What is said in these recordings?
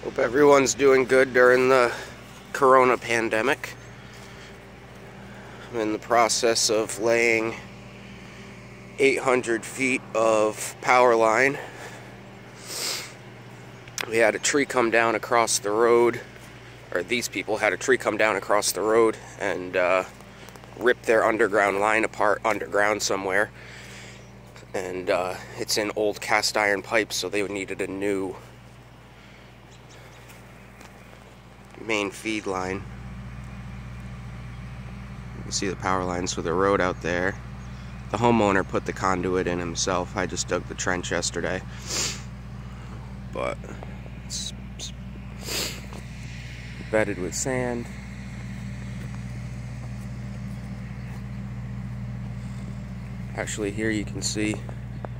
Hope everyone's doing good during the corona pandemic. I'm in the process of laying 800 feet of power line. We had a tree come down across the road, or these people had a tree come down across the road and rip their underground line apart underground somewhere. And it's in old cast iron pipes, so they needed a new main feed line. You can see the power lines for the road out there. The homeowner put the conduit in himself. I just dug the trench yesterday. But it's bedded with sand. Actually, here you can see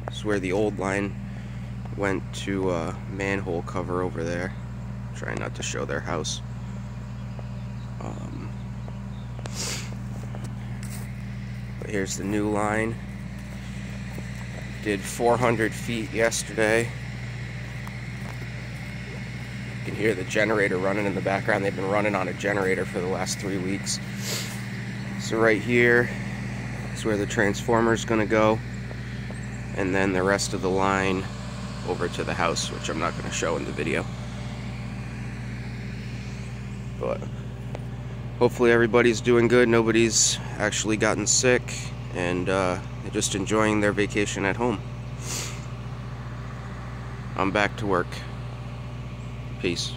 this is where the old line went to a manhole cover over there. Trying not to show their house. But here's the new line. Did 400 feet yesterday. You can hear the generator running in the background. They've been running on a generator for the last 3 weeks. So right here is where the transformer's gonna go, and then the rest of the line over to the house, which I'm not gonna show in the video. But hopefully everybody's doing good. Nobody's actually gotten sick, and they're just enjoying their vacation at home. I'm back to work. Peace.